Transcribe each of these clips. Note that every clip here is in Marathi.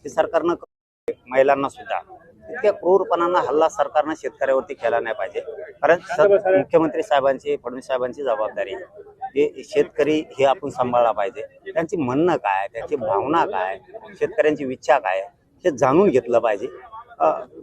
हे सरकारनं महिलांना सुद्धा इतक्या क्रूरपणानं हल्ला सरकारनं शेतकऱ्यावरती केला नाही पाहिजे। कारण मुख्यमंत्री साहेबांची, फडणवीस साहेबांची जबाबदारी हे शेतकरी हे आपण सांभाळला पाहिजे। त्यांची म्हणणं काय, त्यांची भावना काय, शेतकऱ्यांची इच्छा काय हे जाणून घेतलं पाहिजे।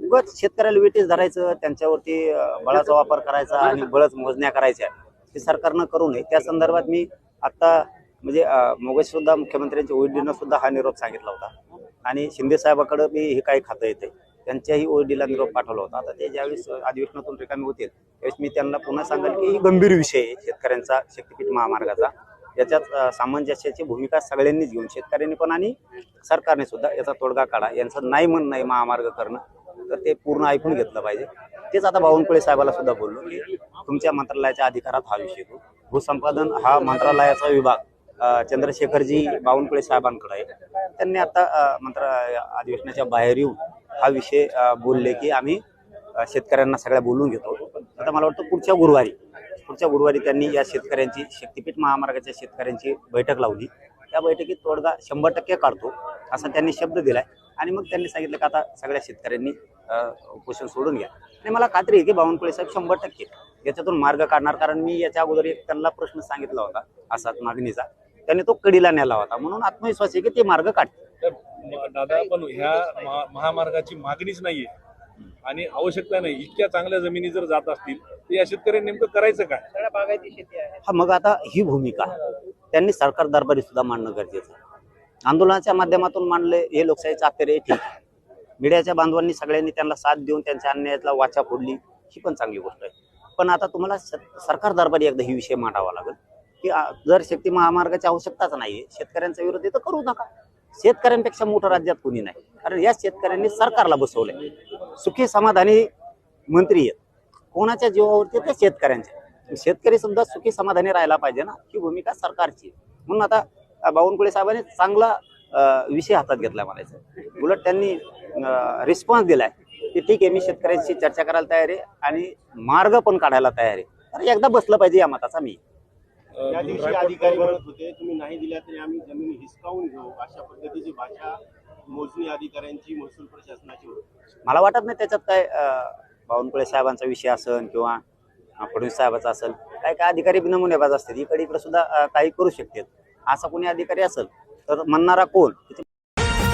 उगाच शेतकऱ्याला वेटीस धरायचं, त्यांच्यावरती बळाचा वापर करायचा आणि बळच मोजण्या करायच्या हे सरकारनं करू नये। त्या संदर्भात मी आता म्हणजे मगाशी सुद्धा मुख्यमंत्र्यांच्या ओळीनं सुद्धा हा निरोप सांगितला होता आणि शिंदे साहेबांकडे मी हे काही खातं येते त्यांच्याही ओळीला निरोप पाठवला होता। आता ते ज्यावेळेस अधिवेशनातून रिकामी होतील त्यावेळेस मी त्यांना पुन्हा सांगेल की ही गंभीर विषय आहे शेतकऱ्यांचा, शक्तीपीठ महामार्गाचा। याच्यात सामंजस्याची भूमिका सगळ्यांनीच घेऊन, शेतकऱ्यांनी पण आणि सरकारने सुद्धा याचा तोडगा काढा। यांचं नाही म्हणणं आहे महामार्ग करणं, तर ते पूर्ण ऐकून घेतलं पाहिजे। तेच आता बावनकुळे साहेबाला सुद्धा बोललो की तुमच्या मंत्रालयाच्या अधिकारात हा विषय येतो। भूसंपादन हा मंत्रालयाचा विभाग चंद्रशेखरजी बावनकुळे साहेबांकडे आहे। त्यांनी आता अधिवेशनाच्या बाहेर येऊन हा विषय बोलले की आम्ही शेतकऱ्यांना सगळ्या बोलून घेतो। आता मला वाटतं पुढच्या गुरुवारी त्यांनी या शेतकऱ्यांची, शक्तीपीठ महामार्गाच्या शेतकऱ्यांची बैठक लावली। त्या बैठकीत तोडगा 100% काढतो असा त्यांनी शब्द दिलाय आणि मग त्यांनी सांगितलं की आता सगळ्या शेतकऱ्यांनी उपोषण सोडून घ्या। आणि मला खात्री आहे की बावनकुळे साहेब 100% याच्यातून मार्ग काढणार। कारण मी याच्या अगोदर एक त्यांना प्रश्न सांगितला होता असाच मागणीचा, त्यांनी तो कडीला नेला होता, म्हणून आत्मविश्वास आहे की ते मार्ग काढतील। दादा, पण ह्या महामार्गाची मागणीच नाहीये आणि आवश्यकता नाही, इतक्या चांगल्या जमिनी जर जात असतील तर या शेतकऱ्यांनी नेमकं करायचं काय? सगळ्या बागायती शेती आहे। हा, मग आता ही भूमिका त्यांनी सरकार दरबारी सुद्धा मांडणं गरजेचं आहे। आंदोलनाच्या माध्यमातून मांडले हे लोकशाहीचं अखेर ठीक आहे। मीडियाच्या बांधवांनी सगळ्यांनी त्यांना साथ देऊन त्यांच्या अन्यायाला वाचा फोडली, ही पण चांगली गोष्ट आहे। पण आता तुम्हाला सरकार दरबारी एकदा ही विषय मांडावा लागेल की जर शक्ती महामार्गाची आवश्यकताच नाहीये, शेतकऱ्यांचा विरोध तर करू नका। शेतकऱ्यांपेक्षा मोठं राज्यात कोणी नाही, कारण या शेतकऱ्यांनी सरकारला बसवलंय। सुखी समाधानी मंत्री आहेत, कोणाच्या जीवावरती ते शेतकऱ्यांच्या। शेतकरी सुद्धा सुखी समाधानी राहायला पाहिजे ना, ही भूमिका सरकारची। म्हणून आता बावनकुळे साहेबांनी चांगला विषय हातात घेतलाय म्हणायचं। उलट त्यांनी रिस्पॉन्स दिलाय की ठीक आहे, मी शेतकऱ्यांशी चर्चा करायला तयार आहे आणि मार्ग पण काढायला तयार आहे। तर एकदा बसलं पाहिजे या मताचा मी। या दिवशी अधिकारी म्हणत होते तुम्ही नाही दिल्या तरी आम्ही जमीन हिसकावून घेऊ, अशा पद्धतीची भाषा मोजणी अधिकाऱ्यांची, महसूल प्रशासनाची होती। मला वाटत नाही त्याच्यात काय बावनकुळे साहेबांचा विषय असेल किंवा फडणवीस साहेबांचा असेल। काय काय अधिकारी नमुनेबाज असतात, इकडे सुद्धा काही करू शकतात। असा कोणी अधिकारी असेल तर म्हणणारा कोण?